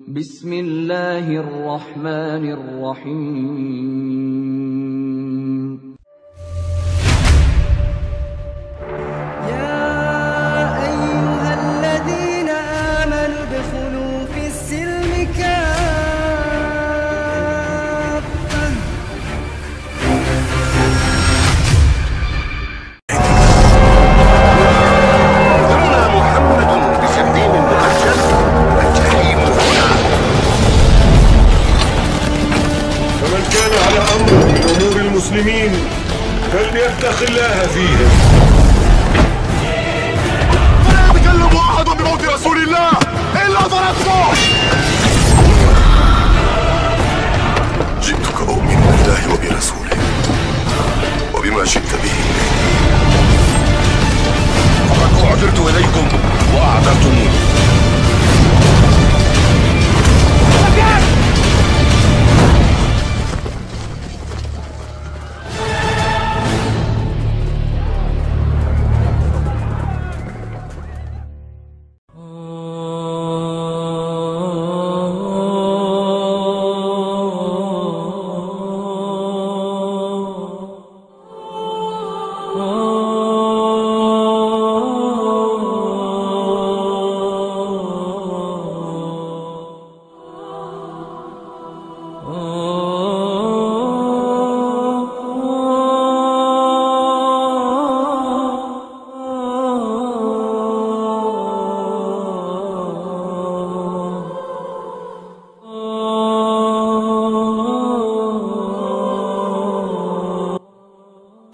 Bismillahirrahmanirrahim. Ya ayyuhalladzina amanu udkhulu fis silmi kaffah. فمن كان على أمر من أمور المسلمين فليتق الله فيهم. فلا يتكلم أحد بموت رسول الله إلا ضربته. جئتك أؤمن بالله وبرسوله وبما شئت به. فقد أعذرت إليكم وأعذرتموني.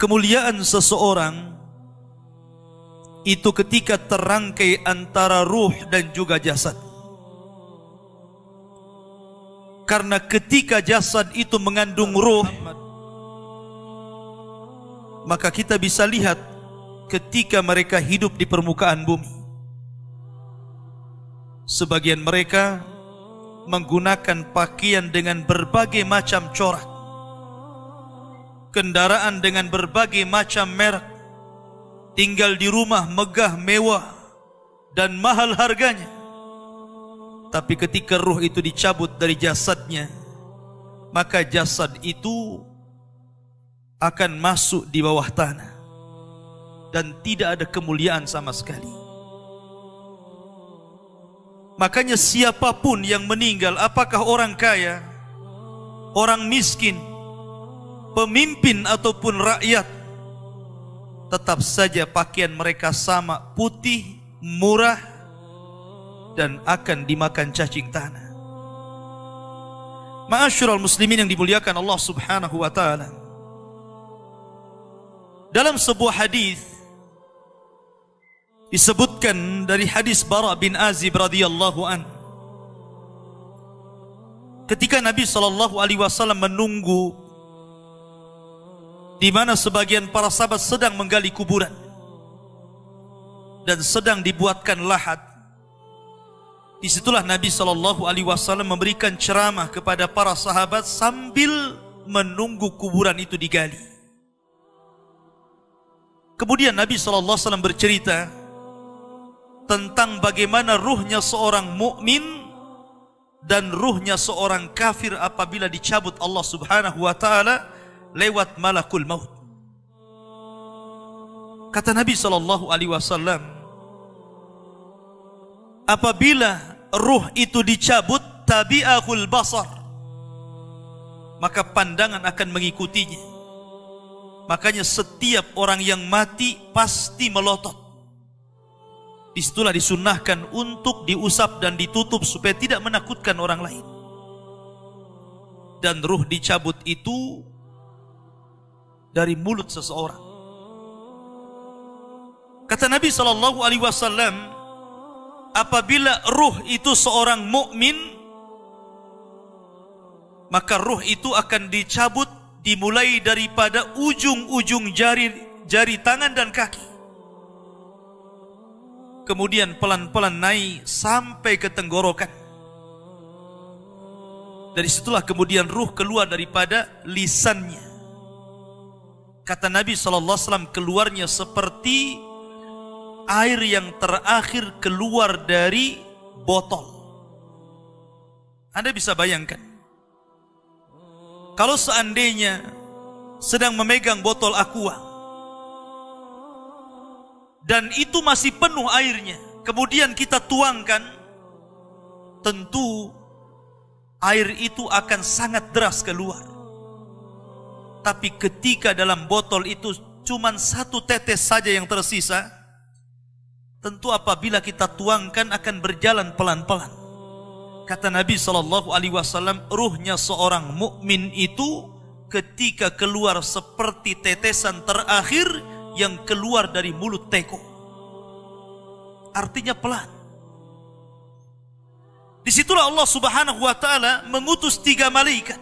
Kemuliaan seseorang itu ketika terangkai antara ruh dan juga jasad. Karena ketika jasad itu mengandung ruh, maka kita bisa lihat ketika mereka hidup di permukaan bumi. Sebagian mereka menggunakan pakaian dengan berbagai macam corak, kendaraan dengan berbagai macam merek, tinggal di rumah megah mewah dan mahal harganya. Tapi ketika ruh itu dicabut dari jasadnya, maka jasad itu akan masuk di bawah tanah dan tidak ada kemuliaan sama sekali. Makanya siapapun yang meninggal, apakah orang kaya, orang miskin, pemimpin ataupun rakyat, tetap saja pakaian mereka sama, putih, murah, dan akan dimakan cacing tanah. Ma'asyiral muslimin yang dimuliakan Allah Subhanahu wa taala. Dalam sebuah hadis disebutkan dari hadis Bara bin Azib radhiyallahu an, ketika Nabi sallallahu alaihi wasallam menunggu di mana sebagian para sahabat sedang menggali kuburan dan sedang dibuatkan lahat. Disitulah Nabi Shallallahu Alaihi Wasallam memberikan ceramah kepada para sahabat sambil menunggu kuburan itu digali. Kemudian Nabi Shallallahu Alaihi Wasallam bercerita tentang bagaimana ruhnya seorang mukmin dan ruhnya seorang kafir apabila dicabut Allah Subhanahu Wa Taala lewat malakul maut. Kata Nabi sallallahu alaihi wasallam, apabila ruh itu dicabut, tabi'ahul basar, maka pandangan akan mengikutinya. Makanya setiap orang yang mati pasti melotot. Disitulah disunnahkan untuk diusap dan ditutup supaya tidak menakutkan orang lain. Dan ruh dicabut itu dari mulut seseorang. Kata Nabi sallallahu alaihi wasallam, apabila ruh itu seorang mukmin, maka ruh itu akan dicabut dimulai daripada ujung-ujung jari tangan dan kaki. Kemudian pelan-pelan naik sampai ke tenggorokan. Dari situlah kemudian ruh keluar daripada lisannya. Kata Nabi SAW, keluarnya seperti air yang terakhir keluar dari botol. Anda bisa bayangkan, kalau seandainya sedang memegang botol aqua dan itu masih penuh airnya, kemudian kita tuangkan, tentu air itu akan sangat deras keluar. Tapi ketika dalam botol itu cuma 1 tetes saja yang tersisa, tentu apabila kita tuangkan akan berjalan pelan-pelan. Kata Nabi SAW, ruhnya seorang mukmin itu ketika keluar seperti tetesan terakhir yang keluar dari mulut teko. Artinya pelan. Disitulah Allah Subhanahu wa ta'ala mengutus 3 malaikat.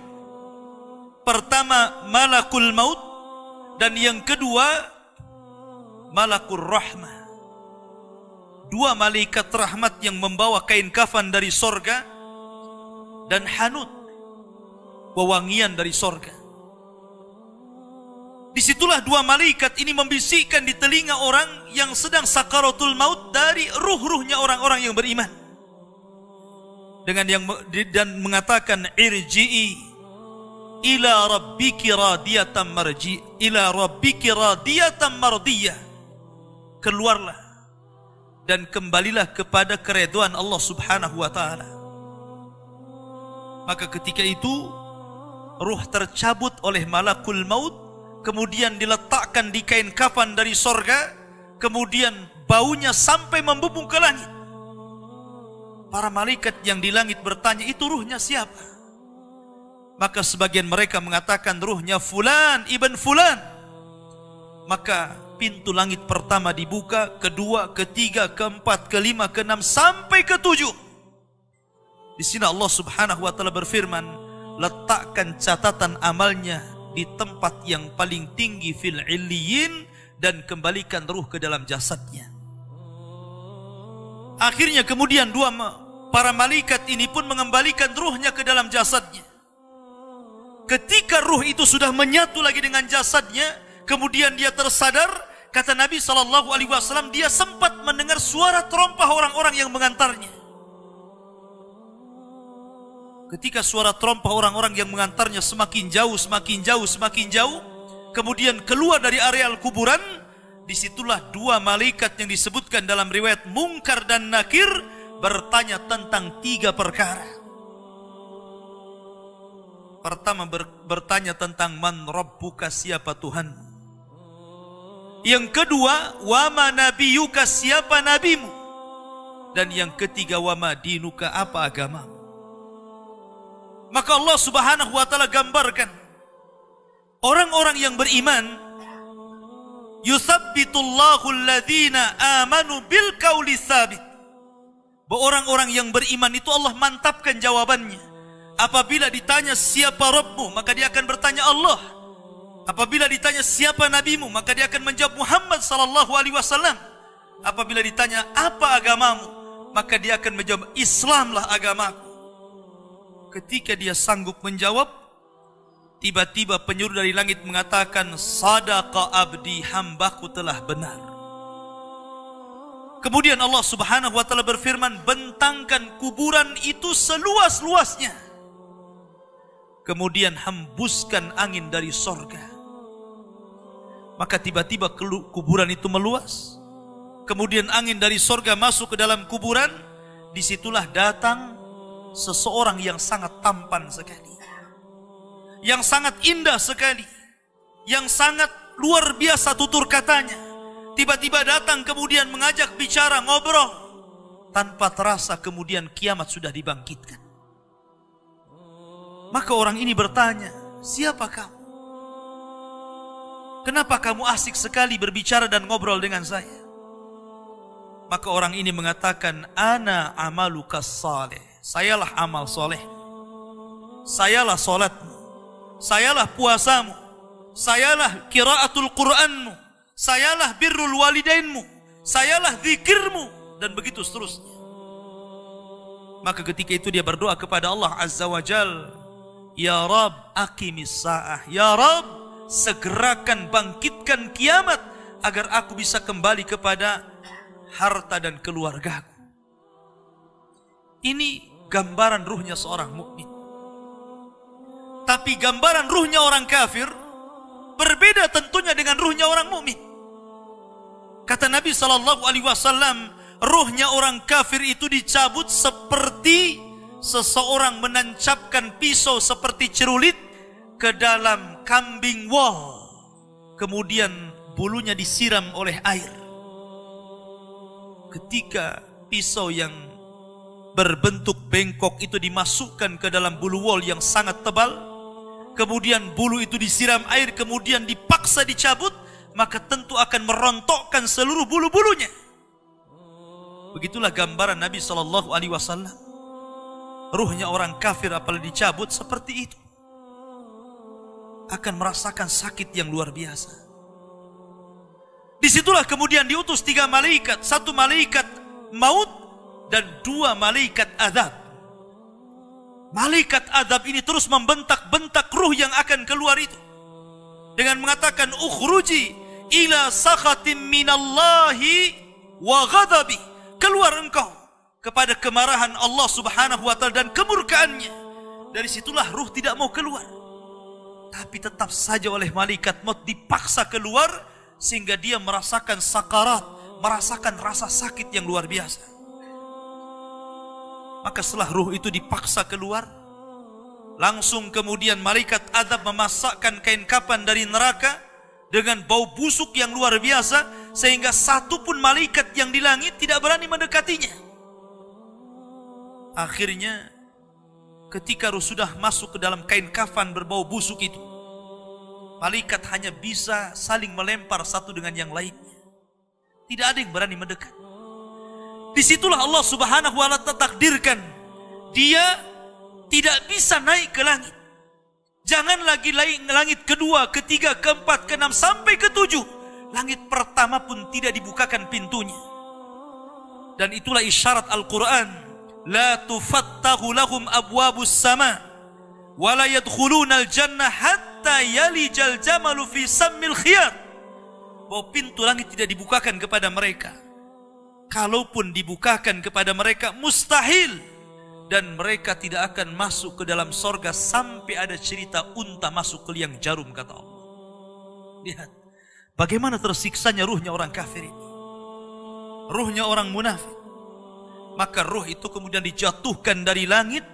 Pertama malakul maut, dan yang kedua malakul rahmah. 2 malaikat rahmat yang membawa kain kafan dari sorga dan hanut, wewangian dari sorga. Disitulah 2 malaikat ini membisikkan di telinga orang yang sedang sakaratul maut dari ruh-ruhnya orang-orang yang beriman. Dan mengatakan, irji'i ila rabbiki radiyatan marji, ila rabbiki radiyatan mardiyah. Keluarlah dan kembalilah kepada keridhaan Allah Subhanahu wa ta'ala. Maka ketika itu ruh tercabut oleh malakul maut, kemudian diletakkan di kain kafan dari sorga, kemudian baunya sampai membubung ke langit. Para malaikat yang di langit bertanya, itu ruhnya siapa? Maka sebagian mereka mengatakan ruhnya fulan ibn fulan. Maka pintu langit pertama dibuka, kedua, ketiga, keempat, kelima, keenam, sampai ke-7. Di sini Allah Subhanahu wa ta'ala berfirman, letakkan catatan amalnya di tempat yang paling tinggi fil illiyin, dan kembalikan ruh ke dalam jasadnya. Akhirnya kemudian para malaikat ini pun mengembalikan ruhnya ke dalam jasadnya. Ketika ruh itu sudah menyatu lagi dengan jasadnya, kemudian dia tersadar. Kata Nabi SAW, dia sempat mendengar suara terompah orang-orang yang mengantarnya. Ketika suara terompah orang-orang yang mengantarnya semakin jauh, semakin jauh, semakin jauh, kemudian keluar dari areal kuburan, disitulah 2 malaikat yang disebutkan dalam riwayat Munkar dan Nakir bertanya tentang 3 perkara. Pertama bertanya tentang man rabbuka, siapa Tuhanmu. Yang kedua, wama nabiyuka, siapa nabimu. Dan yang ketiga, wama dinuka, apa agamamu. Maka Allah Subhanahu wa ta'ala gambarkan orang-orang yang beriman, yuthabbitullahu alladhina amanu bil qawli tsabit. Orang-orang yang beriman itu Allah mantapkan jawabannya. Apabila ditanya siapa Rabbmu, maka dia akan bertanya Allah. Apabila ditanya siapa nabimu, maka dia akan menjawab Muhammad sallallahu alaihi wasallam. Apabila ditanya apa agamamu, maka dia akan menjawab Islamlah agamaku. Ketika dia sanggup menjawab, tiba-tiba penyuruh dari langit mengatakan, sadaqa abdi, hambaku telah benar. Kemudian Allah Subhanahu wa ta'ala berfirman, bentangkan kuburan itu seluas-luasnya. Kemudian hembuskan angin dari sorga. Maka tiba-tiba kuburan itu meluas. Kemudian angin dari sorga masuk ke dalam kuburan. Disitulah datang seseorang yang sangat tampan sekali, yang sangat indah sekali, yang sangat luar biasa tutur katanya. Tiba-tiba datang kemudian mengajak bicara, ngobrol. Tanpa terasa kemudian kiamat sudah dibangkitkan. Maka orang ini bertanya, siapa kamu? Kenapa kamu asik sekali berbicara dan ngobrol dengan saya? Maka orang ini mengatakan, ana amaluka saleh. Sayalah amal soleh. Sayalah solatmu. Sayalah puasamu. Sayalah qiraatul Qur'anmu. Sayalah birrul walidainmu. Sayalah zikirmu. Dan begitu seterusnya. Maka ketika itu dia berdoa kepada Allah Azza wa Jal, ya Rab aqimis sa'ah. Ya Rab, segerakan bangkitkan kiamat agar aku bisa kembali kepada harta dan keluargaku. Ini gambaran ruhnya seorang mukmin. Tapi gambaran ruhnya orang kafir berbeda tentunya dengan ruhnya orang mukmin. Kata Nabi SAW, ruhnya orang kafir itu dicabut seperti seseorang menancapkan pisau seperti cerulit ke dalam kambing wol, kemudian bulunya disiram oleh air. Ketika pisau yang berbentuk bengkok itu dimasukkan ke dalam bulu wol yang sangat tebal, kemudian bulu itu disiram air, kemudian dipaksa dicabut, maka tentu akan merontokkan seluruh bulu-bulunya. Begitulah gambaran Nabi SAW. Ruhnya orang kafir apabila dicabut seperti itu, akan merasakan sakit yang luar biasa. Disitulah kemudian diutus 3 malaikat, 1 malaikat maut dan 2 malaikat azab. Malaikat azab ini terus membentak-bentak ruh yang akan keluar itu dengan mengatakan, ukhruji ila sakhatim minallahi wa ghadabi, keluar engkau kepada kemarahan Allah Subhanahu wa taala dan kemurkaannya. Dari situlah ruh tidak mau keluar, tapi tetap saja oleh malaikat maut dipaksa keluar sehingga dia merasakan sakarat, merasakan rasa sakit yang luar biasa. Maka setelah ruh itu dipaksa keluar, langsung kemudian malaikat azab memasakkan kain kafan dari neraka dengan bau busuk yang luar biasa, sehingga satu pun malaikat yang di langit tidak berani mendekatinya. Akhirnya ketika ruh sudah masuk ke dalam kain kafan berbau busuk itu, malaikat hanya bisa saling melempar satu dengan yang lainnya. Tidak ada yang berani mendekat. Disitulah Allah Subhanahu wa ta'ala takdirkan dia tidak bisa naik ke langit. Jangan lagi langit kedua, ketiga, keempat, keenam, sampai ketujuh. Langit pertama pun tidak dibukakan pintunya. Dan itulah isyarat Al-Quran. La tufattahu lahum abwabus sama wa la yadkhuluna al-jannah hatta yalijal jamalu fi sammil khiyar. Bahwa pintu langit tidak dibukakan kepada mereka. Kalaupun dibukakan kepada mereka, mustahil. Dan mereka tidak akan masuk ke dalam sorga sampai ada cerita unta masuk ke liang jarum, kata Allah. Lihat bagaimana tersiksanya ruhnya orang kafir ini, ruhnya orang munafik. Maka ruh itu kemudian dijatuhkan dari langit,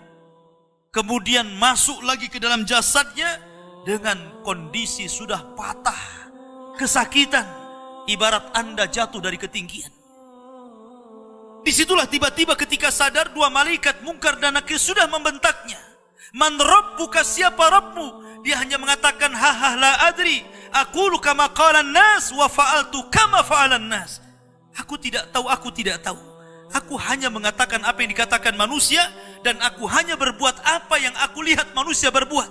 kemudian masuk lagi ke dalam jasadnya dengan kondisi sudah patah, kesakitan, ibarat Anda jatuh dari ketinggian. Disitulah tiba-tiba ketika sadar, 2 malaikat Munkar dan Nakir sudah membentaknya. Man rabbuka, siapa Rabbmu? Dia hanya mengatakan, ha la adri, aqulu kama qalan nas wa fa'altu kama fa'alan nas. Aku tidak tahu, aku tidak tahu. Aku hanya mengatakan apa yang dikatakan manusia, dan aku hanya berbuat apa yang aku lihat manusia berbuat.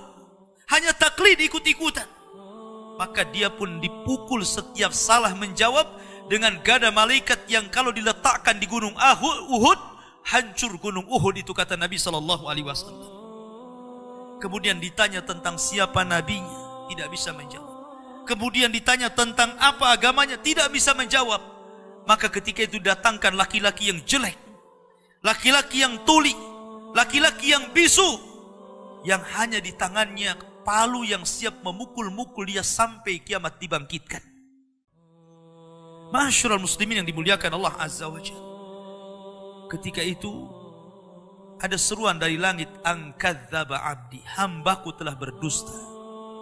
Hanya taklid, ikut-ikutan. Maka dia pun dipukul setiap salah menjawab dengan gada malaikat yang kalau diletakkan di gunung Uhud, hancur gunung Uhud itu, kata Nabi SAW. Kemudian ditanya tentang siapa nabinya, tidak bisa menjawab. Kemudian ditanya tentang apa agamanya, tidak bisa menjawab. Maka ketika itu datangkan laki-laki yang jelek, laki-laki yang tuli, laki-laki yang bisu, yang hanya di tangannya palu yang siap memukul-mukul dia sampai kiamat dibangkitkan. Ma'asyiral muslimin yang dimuliakan Allah Azza wa Jalla. Ketika itu ada seruan dari langit, angkadzaba abdi, hambaku telah berdusta.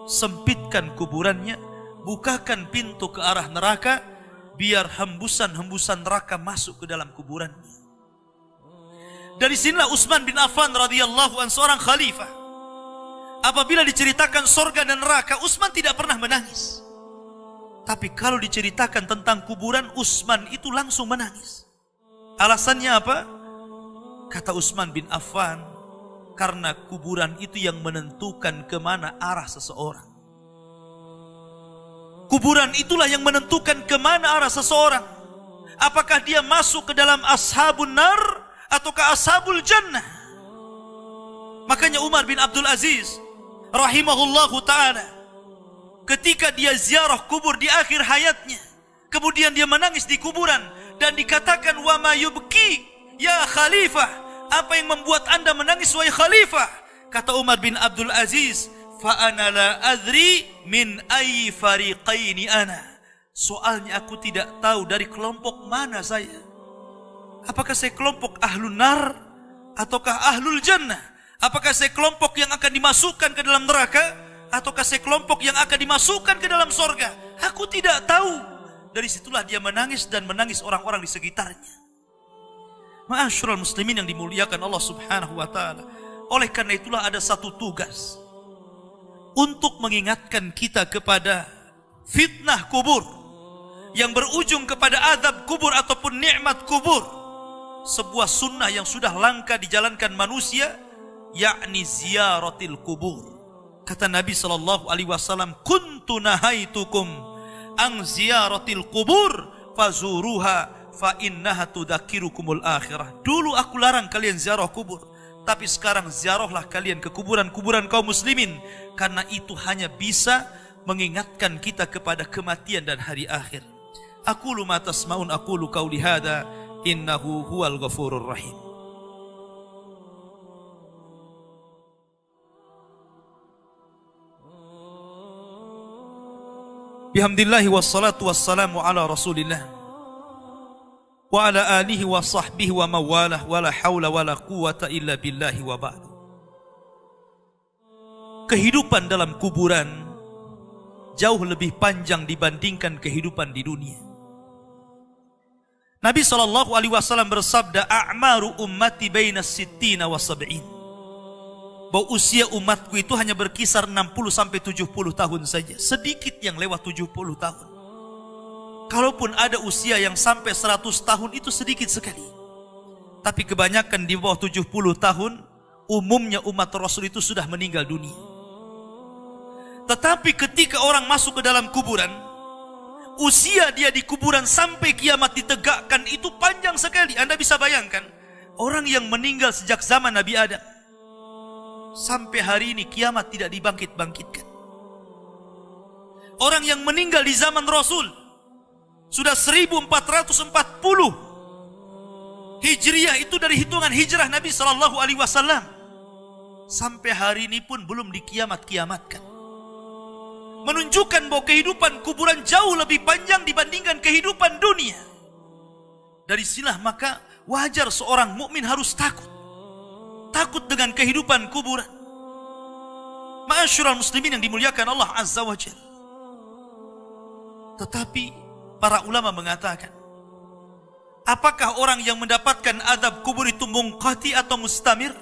Sempitkan kuburannya, bukakan pintu ke arah neraka, biar hembusan-hembusan neraka masuk ke dalam kuburannya. Dari sinilah Utsman bin Affan radhiyallahu anhu, seorang khalifah, apabila diceritakan sorga dan neraka, Utsman tidak pernah menangis. Tapi kalau diceritakan tentang kuburan, Utsman itu langsung menangis. Alasannya apa? Kata Utsman bin Affan, karena kuburan itu yang menentukan kemana arah seseorang. Kuburan itulah yang menentukan kemana arah seseorang. Apakah dia masuk ke dalam ashabun nar ataukah ashabul jannah. Makanya Umar bin Abdul Aziz rahimahullahu ta'ala, ketika dia ziarah kubur di akhir hayatnya, kemudian dia menangis di kuburan dan dikatakan, wa ma yubki ya khalifah Apa yang membuat anda menangis wahai khalifah? Kata Umar bin Abdul Aziz, fa ana la adri min ayyi fariqaini ana. Soalnya aku tidak tahu dari kelompok mana saya. Apakah saya kelompok ahlun nar ataukah ahlul jannah? Apakah saya kelompok yang akan dimasukkan ke dalam neraka ataukah saya kelompok yang akan dimasukkan ke dalam sorga? Aku tidak tahu. Dari situlah dia menangis dan menangis orang-orang di sekitarnya. Ma'asyiral muslimin yang dimuliakan Allah Subhanahu wa taala. Oleh karena itulah ada satu tugas untuk mengingatkan kita kepada fitnah kubur yang berujung kepada azab kubur ataupun nikmat kubur. Sebuah sunnah yang sudah langka dijalankan manusia, yakni ziyaratil kubur. Kata Nabi SAW, kuntu nahaitukum ang ziyaratil kubur fazuruha fa innaha tudzakirukumul akhirah. Dulu aku larang kalian ziarah kubur, tapi sekarang ziarahlah kalian ke kuburan-kuburan kaum muslimin, karena itu hanya bisa mengingatkan kita kepada kematian dan hari akhir. Aqulu ma tasma'un, aqulu qauli hadza, innahu huwal ghafurur rahim. Bihamdillahi wassalatu wassalamu ala rasulillah wa ala alihi wa sahbihi wa mawalah wa la hawla wa la quwata illa billahi wa ba'du. Kehidupan dalam kuburan jauh lebih panjang dibandingkan kehidupan di dunia. Nabi SAW bersabda, a'maru ummati baina sittina wa sab'in. Bahwa usia umatku itu hanya berkisar 60-70 tahun saja. Sedikit yang lewat 70 tahun. Kalaupun ada usia yang sampai 100 tahun itu sedikit sekali. Tapi kebanyakan di bawah 70 tahun, umumnya umat Rasul itu sudah meninggal dunia. Tetapi ketika orang masuk ke dalam kuburan, usia dia di kuburan sampai kiamat ditegakkan itu panjang sekali. Anda bisa bayangkan, orang yang meninggal sejak zaman Nabi Adam sampai hari ini kiamat tidak dibangkit-bangkitkan. Orang yang meninggal di zaman Rasul sudah 1440 Hijriah, itu dari hitungan hijrah Nabi SAW, sampai hari ini pun belum dikiamat-kiamatkan. Menunjukkan bahwa kehidupan kuburan jauh lebih panjang dibandingkan kehidupan dunia. Dari sinilah maka wajar seorang mukmin harus takut dengan kehidupan kuburan. Ma'asyiral muslimin yang dimuliakan Allah Azza wa Jalla. Tetapi para ulama mengatakan, apakah orang yang mendapatkan azab kubur itu munqati atau mustamir,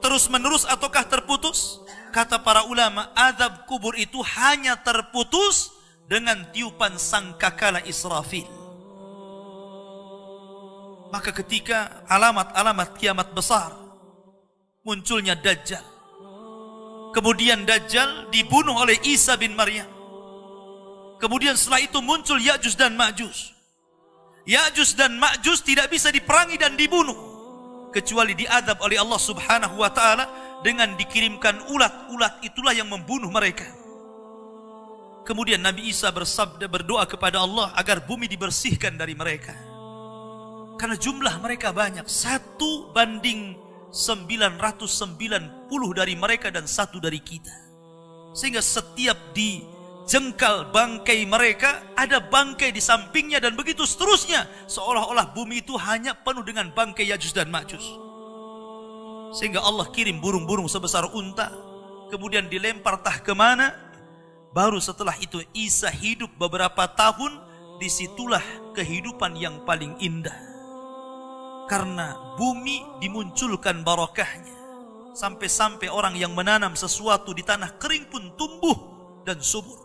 terus menerus ataukah terputus? Kata para ulama, azab kubur itu hanya terputus dengan tiupan sangkakala Israfil. Maka ketika alamat-alamat kiamat besar, munculnya Dajjal. Kemudian Dajjal dibunuh oleh Isa bin Maryam. Kemudian setelah itu muncul Ya'juj dan Ma'juj. Ya'juj dan Ma'juj tidak bisa diperangi dan dibunuh, kecuali diadab oleh Allah Subhanahu wa ta'ala dengan dikirimkan ulat-ulat, itulah yang membunuh mereka. Kemudian Nabi Isa bersabda, berdoa kepada Allah agar bumi dibersihkan dari mereka. Karena jumlah mereka banyak, 1:990 dari mereka dan 1 dari kita. Sehingga setiap dijengkal bangkai mereka, ada bangkai di sampingnya dan begitu seterusnya. Seolah-olah bumi itu hanya penuh dengan bangkai Ya'juj dan Ma'juj. Sehingga Allah kirim burung-burung sebesar unta, kemudian dilempar tah kemana. Baru setelah itu Isa hidup beberapa tahun, disitulah kehidupan yang paling indah. Karena bumi dimunculkan barakahnya. Sampai-sampai orang yang menanam sesuatu di tanah kering pun tumbuh dan subur.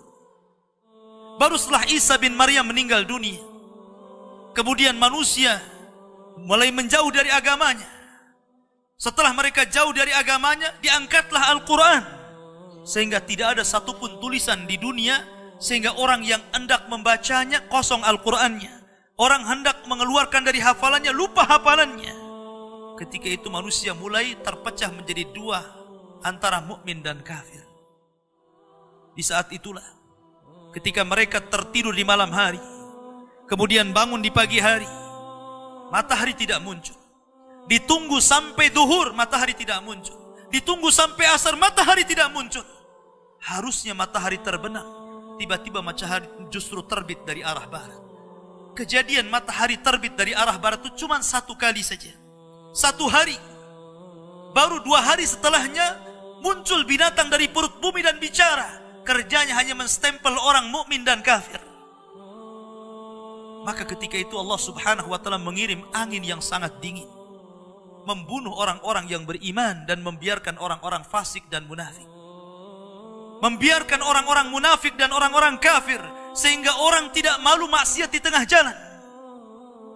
Baru setelah Isa bin Maryam meninggal dunia, kemudian manusia mulai menjauh dari agamanya. Setelah mereka jauh dari agamanya, diangkatlah Al-Quran. Sehingga tidak ada satupun tulisan di dunia, sehingga orang yang hendak membacanya kosong Al-Qurannya. Orang hendak mengeluarkan dari hafalannya, lupa hafalannya. Ketika itu manusia mulai terpecah menjadi dua, antara mukmin dan kafir. Di saat itulah, ketika mereka tertidur di malam hari, kemudian bangun di pagi hari, matahari tidak muncul. Ditunggu sampai duhur, matahari tidak muncul. Ditunggu sampai asar, matahari tidak muncul. Harusnya matahari terbenam, tiba-tiba matahari justru terbit dari arah barat. Kejadian matahari terbit dari arah barat itu cuma 1 kali saja. 1 hari. Baru 2 hari setelahnya muncul binatang dari perut bumi dan bicara. Kerjanya hanya menstempel orang mukmin dan kafir. Maka ketika itu Allah Subhanahu wa taala mengirim angin yang sangat dingin, membunuh orang-orang yang beriman dan membiarkan orang-orang fasik dan munafik. Membiarkan orang-orang munafik dan orang-orang kafir, sehingga orang tidak malu maksiat di tengah jalan.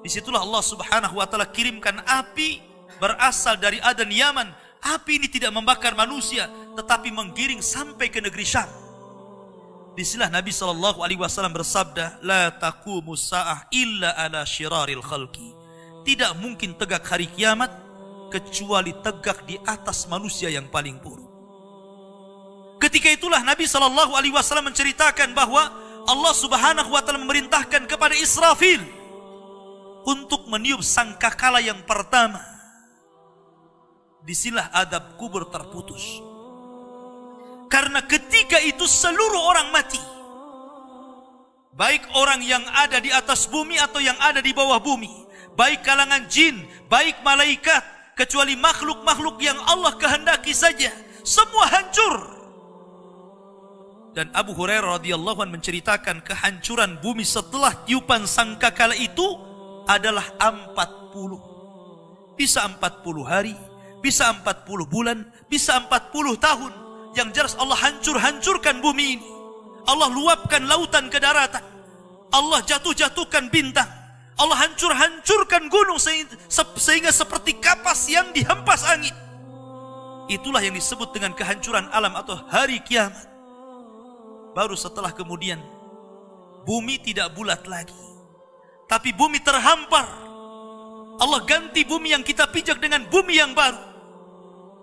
Disitulah Allah Subhanahu wa taala kirimkan api berasal dari Aden Yaman. Api ini tidak membakar manusia, tetapi menggiring sampai ke negeri Syam. Disinilah Nabi SAW bersabda, La taqumus sa'ah illa ala syiraril khalqi. Tidak mungkin tegak hari kiamat kecuali tegak di atas manusia yang paling buruk. Ketika itulah Nabi SAW menceritakan bahwa Allah Subhanahu wa taala memerintahkan kepada Israfil untuk meniup sangkakala yang pertama. Disinilah adab kubur terputus. Karena ketika itu seluruh orang mati. Baik orang yang ada di atas bumi atau yang ada di bawah bumi. Baik kalangan jin, baik malaikat. Kecuali makhluk-makhluk yang Allah kehendaki saja. Semua hancur. Dan Abu Hurairah radhiyallahu anhu menceritakan kehancuran bumi setelah tiupan sangkakala itu adalah 40. Bisa 40 hari, bisa 40 bulan, bisa 40 tahun. Yang jelas Allah hancurkan bumi ini. Allah luapkan lautan ke daratan. Allah jatuhkan bintang. Allah hancurkan gunung sehingga seperti kapas yang dihempas angin. Itulah yang disebut dengan kehancuran alam atau hari kiamat. Baru setelah kemudian bumi tidak bulat lagi, tapi bumi terhampar. Allah ganti bumi yang kita pijak dengan bumi yang baru.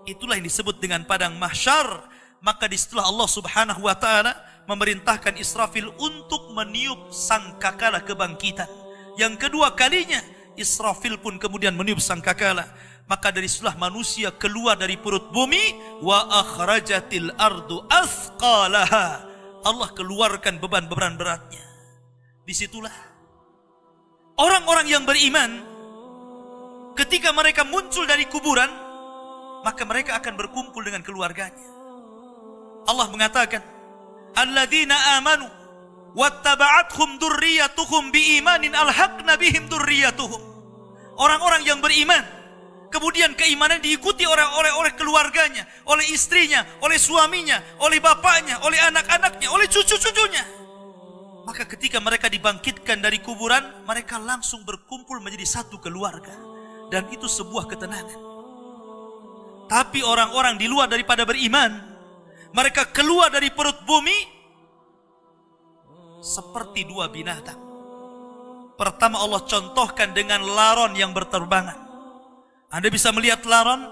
Itulah yang disebut dengan padang mahsyar. Maka disitulah Allah Subhanahu wa taala memerintahkan Israfil untuk meniup sangkakala kebangkitan. Yang kedua kalinya Israfil pun kemudian meniup sangkakala. Maka dari situlah manusia keluar dari perut bumi. Wa akhrajatil ardu athqalaha. Allah keluarkan beban-beban beratnya. Disitulah orang-orang yang beriman, ketika mereka muncul dari kuburan, maka mereka akan berkumpul dengan keluarganya. Allah mengatakan, alladzina amanu wattaba'athum dzurriyyatuhum biimanin alhaqna bihim dzurriyyatuhum. Orang-orang yang beriman, kemudian keimanan diikuti oleh keluarganya, oleh istrinya, oleh suaminya, oleh bapaknya, oleh anak-anaknya, oleh cucu-cucunya. Maka ketika mereka dibangkitkan dari kuburan, mereka langsung berkumpul menjadi satu keluarga. Dan itu sebuah ketenangan. Tapi orang-orang di luar daripada beriman, mereka keluar dari perut bumi seperti 2 binatang. Pertama Allah contohkan dengan laron yang berterbangan. Anda bisa melihat laron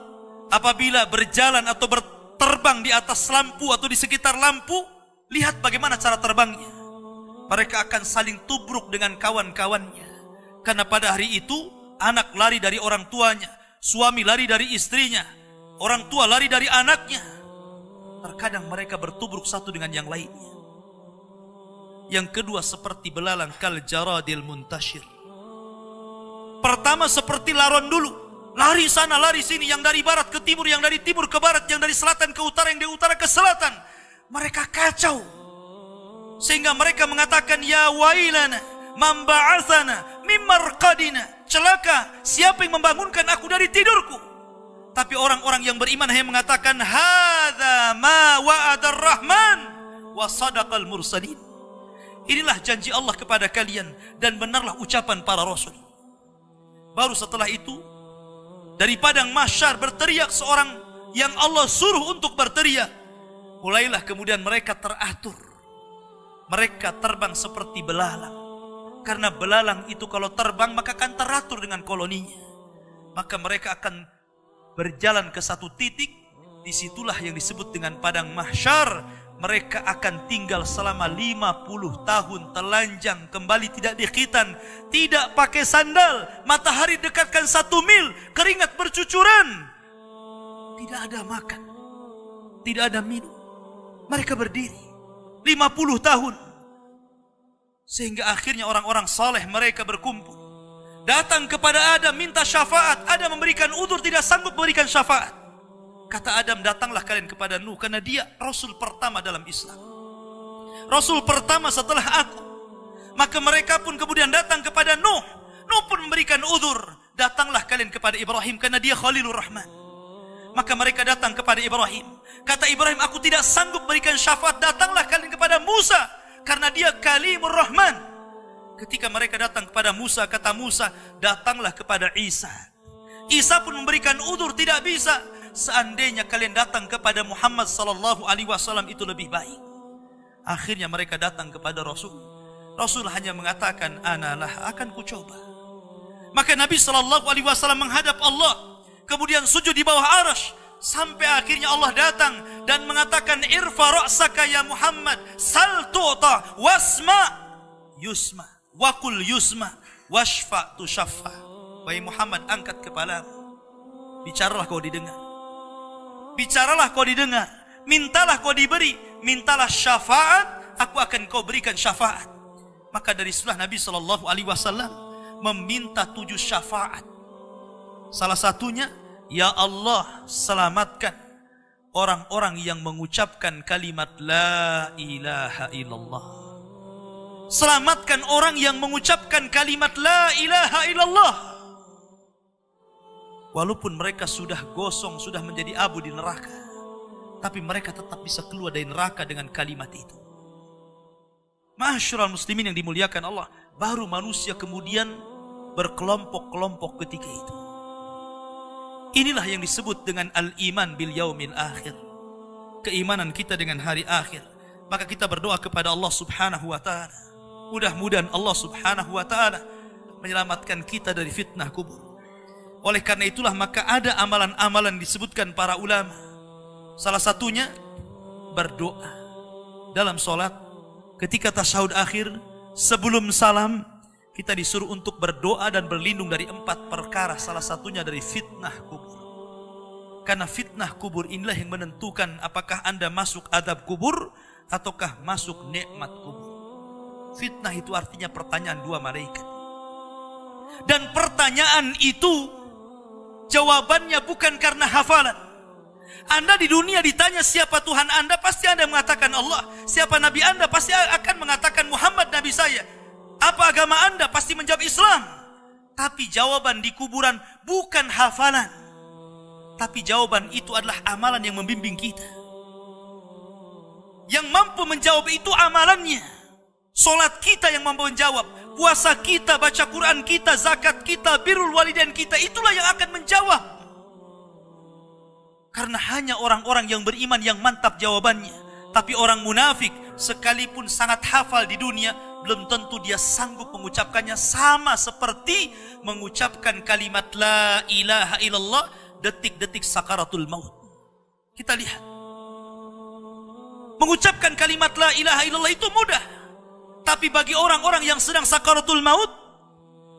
apabila berjalan atau berterbang di atas lampu atau di sekitar lampu. Lihat bagaimana cara terbangnya. Mereka akan saling tubruk dengan kawan-kawannya. Karena pada hari itu anak lari dari orang tuanya, suami lari dari istrinya, orang tua lari dari anaknya. Terkadang mereka bertubruk satu dengan yang lainnya. Yang kedua seperti belalang kal jaradil muntashir. Pertama seperti laron dulu, lari sana lari sini, yang dari barat ke timur, yang dari timur ke barat, yang dari selatan ke utara, yang dari utara ke selatan. Mereka kacau sehingga mereka mengatakan, ya wailana man ba'atsana mim marqadina. Celaka, siapa yang membangunkan aku dari tidurku? Tapi orang-orang yang beriman hanya mengatakan, hadza ma wa'adar rahman wa sadaqal mursalin. Inilah janji Allah kepada kalian dan benarlah ucapan para rasul. Baru setelah itu dari padang mahsyar berteriak seorang yang Allah suruh untuk berteriak. Mulailah kemudian mereka teratur. Mereka terbang seperti belalang. Karena belalang itu kalau terbang maka akan teratur dengan koloninya. Maka mereka akan berjalan ke satu titik. Disitulah yang disebut dengan padang mahsyar. mereka akan tinggal selama 50 tahun telanjang, kembali tidak dikhitan, tidak pakai sandal, matahari dekatkan 1 mil, keringat bercucuran, tidak ada makan, tidak ada minum. Mereka berdiri 50 tahun. Sehingga akhirnya orang-orang saleh mereka berkumpul, datang kepada Adam minta syafaat. Adam memberikan udzur, tidak sanggup memberikan syafaat. Kata Adam, datanglah kalian kepada Nuh, karena dia Rasul pertama dalam Islam, Rasul pertama setelah aku. Maka mereka pun kemudian datang kepada Nuh. Nuh pun memberikan udzur, datanglah kalian kepada Ibrahim, karena dia Khalilur Rahman. Maka mereka datang kepada Ibrahim. Kata Ibrahim, aku tidak sanggup berikan syafaat, datanglah kalian kepada Musa, karena dia Kalimur Rahman. Ketika mereka datang kepada Musa, kata Musa, datanglah kepada Isa. Isa pun memberikan udzur, tidak bisa. Seandainya kalian datang kepada Muhammad sallallahu alaihi wasallam itu lebih baik. Akhirnya mereka datang kepada Rasul. Rasul hanya mengatakan, analah, akan kucoba. Maka Nabi sallallahu alaihi wasallam menghadap Allah, kemudian sujud di bawah arasy, sampai akhirnya Allah datang dan mengatakan, irfa ra'saka ya Muhammad, sal tu'ta, wasma yusma, wakul yusma, washfa tushaffa. Wahai Muhammad, angkat kepalamu, bicaralah kau didengar. Bicaralah kau didengar, mintalah kau diberi, mintalah syafaat, aku akan kau berikan syafaat. Maka dari situlah Nabi sallallahu alaihi wasallam meminta 7 syafaat. Salah satunya, ya Allah, selamatkan orang-orang yang mengucapkan kalimat la ilaha illallah. Selamatkan orang yang mengucapkan kalimat la ilaha illallah. Walaupun mereka sudah gosong, sudah menjadi abu di neraka, tapi mereka tetap bisa keluar dari neraka dengan kalimat itu. Ma'asyiral muslimin yang dimuliakan Allah, baru manusia kemudian berkelompok-kelompok ketika itu. Inilah yang disebut dengan al-iman bil yaumil akhir. Keimanan kita dengan hari akhir. Maka kita berdoa kepada Allah subhanahu wa ta'ala. Mudah-mudahan Allah subhanahu wa ta'ala menyelamatkan kita dari fitnah kubur. Oleh karena itulah maka ada amalan-amalan disebutkan para ulama. Salah satunya berdoa dalam solat. Ketika tasyahud akhir, sebelum salam, kita disuruh untuk berdoa dan berlindung dari 4 perkara. Salah satunya dari fitnah kubur. Karena fitnah kubur inilah yang menentukan apakah Anda masuk adab kubur ataukah masuk nikmat kubur. Fitnah itu artinya pertanyaan 2 malaikat. Dan pertanyaan itu jawabannya bukan karena hafalan. Anda di dunia ditanya siapa Tuhan Anda, pasti Anda mengatakan Allah. Siapa Nabi Anda, pasti akan mengatakan Muhammad Nabi saya. Apa agama Anda, pasti menjawab Islam. Tapi jawaban di kuburan bukan hafalan, tapi jawaban itu adalah amalan yang membimbing kita. Yang mampu menjawab itu amalannya. Solat kita yang mampu menjawab, puasa kita, baca Quran kita, zakat kita, birrul walidain kita, itulah yang akan menjawab. Karena hanya orang-orang yang beriman yang mantap jawabannya. Tapi orang munafik sekalipun sangat hafal di dunia, belum tentu dia sanggup mengucapkannya, sama seperti mengucapkan kalimat la ilaha illallah detik-detik sakaratul maut. Kita lihat, mengucapkan kalimat la ilaha illallah itu mudah. Tapi bagi orang-orang yang sedang sakaratul maut,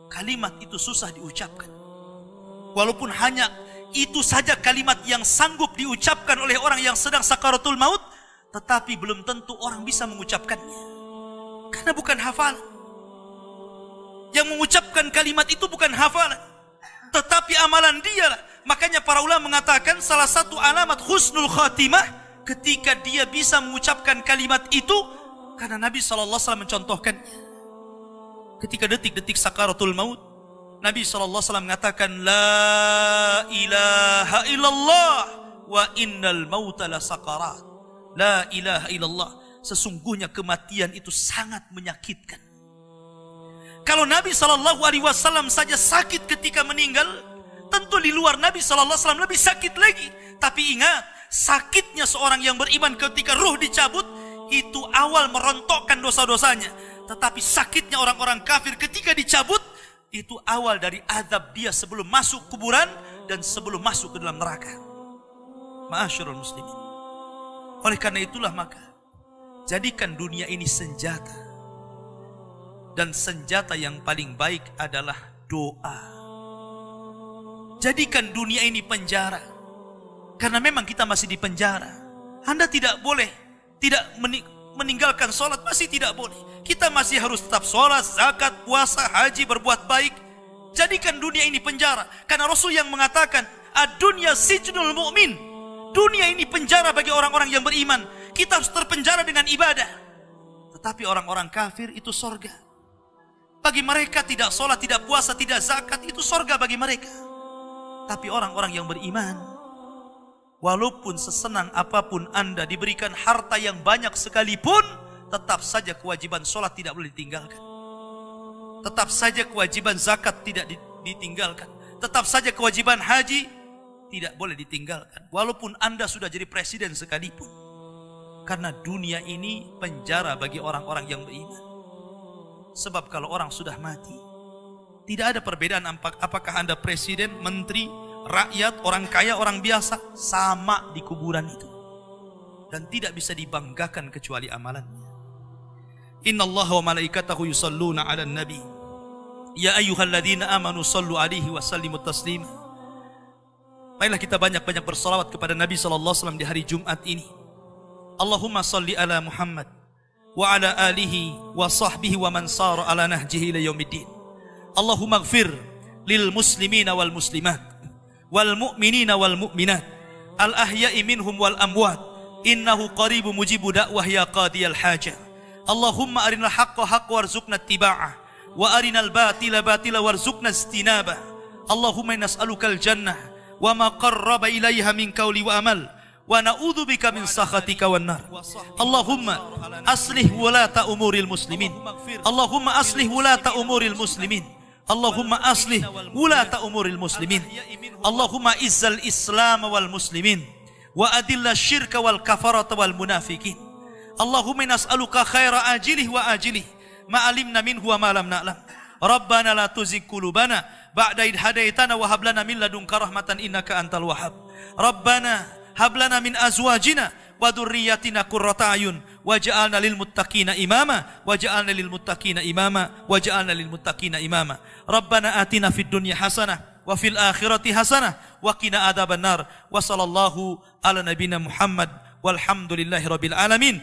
kalimat itu susah diucapkan. Walaupun hanya itu saja kalimat yang sanggup diucapkan oleh orang yang sedang sakaratul maut, tetapi belum tentu orang bisa mengucapkannya. Karena bukan hafalan. Yang mengucapkan kalimat itu bukan hafalan, tetapi amalan dialah. Makanya para ulama mengatakan salah satu alamat husnul khatimah ketika dia bisa mengucapkan kalimat itu, karena Nabi SAW mencontohkannya. Ketika detik-detik sakaratul maut, Nabi SAW mengatakan la ilaha illallah wa innal mauta la sakarat. La ilaha illallah, sesungguhnya kematian itu sangat menyakitkan. Kalau Nabi SAW saja sakit ketika meninggal, tentu di luar Nabi SAW lebih sakit lagi. Tapi ingat, sakitnya seorang yang beriman ketika ruh dicabut itu awal merontokkan dosa-dosanya. Tetapi sakitnya orang-orang kafir ketika dicabut itu awal dari azab dia sebelum masuk kuburan dan sebelum masuk ke dalam neraka. Ma'asyiral muslimin. Oleh karena itulah maka Jadikan dunia ini senjata. Dan senjata yang paling baik adalah doa. Jadikan dunia ini penjara. Karena memang kita masih di penjara. Anda tidak boleh tidak meninggalkan sholat, masih tidak boleh. Kita masih harus tetap sholat, zakat, puasa, haji, berbuat baik. Jadikan dunia ini penjara. Karena Rasul yang mengatakan, ad-dunya sijnul mu'min. Dunia ini penjara bagi orang-orang yang beriman. Kita harus terpenjara dengan ibadah. Tetapi orang-orang kafir itu sorga. Bagi mereka tidak sholat, tidak puasa, tidak zakat, itu sorga bagi mereka. Tapi orang-orang yang beriman, walaupun sesenang apapun Anda diberikan harta yang banyak sekalipun, tetap saja kewajiban sholat tidak boleh ditinggalkan. Tetap saja kewajiban zakat tidak ditinggalkan. Tetap saja kewajiban haji tidak boleh ditinggalkan. Walaupun Anda sudah jadi presiden sekalipun. Karena dunia ini penjara bagi orang-orang yang beriman. Sebab kalau orang sudah mati, tidak ada perbedaan apakah Anda presiden, menteri, rakyat, orang kaya, orang biasa, sama di kuburan itu. Dan tidak bisa dibanggakan kecuali amalannya. Innallaha wa malaikatahu yusalluna 'alan nabi. Ya ayyuhalladzina amanu sallu 'alaihi wa sallimu taslima. Baiklah kita banyak-banyak bersalawat kepada Nabi sallallahu alaihi wasallam di hari Jumat ini. Allahumma salli ala Muhammad wa ala alihi wa sahbihi wa man sara ala nahjihi ila yaumiddin. Allahumma ighfir lil muslimina wal muslimat wal mu'minina wal mu'minat al ahya'i minhum wal amwat innahu qaribu mujibu da'wah ya qadiyal hajah. Allahumma arinal haqqa haqqa warzuqna ittiba'ah wa arinal batila batila warzuqna istinabah. Allahumma nas'alukal jannah wa ma qarraba ilaiha min qawli wa amal wa na'udzubika min sakhatika wan nar. Allahumma aslih wulata umuril muslimin. Allahumma aslih wulata umuril muslimin. Allahumma aslih wulata umuril muslimin. Allahumma izzal islam wal muslimin wa adilla syirka wal kafarata wal munafikin. Allahumma nas'aluka khaira ajilih wa ajilih ma alimna minhu wa ma lam na'lam. Rabbana la tuzigh qulubana ba'da idh hadaitana wa hab lana min ladunka rahmatan innaka antal wahhab. Rabbana hab lana min azwajina wa dhurriyyatina qurrata ayun waj'alna lil muttaqina imama waj'alna lil muttaqina imama waj'alna lil muttaqina imama. Rabbana atina fid dunya hasanah wa fil akhirati hasanah wa qina adzabannar. Wa sallallahu ala nabiyyina Muhammad walhamdulillahi rabbil alamin.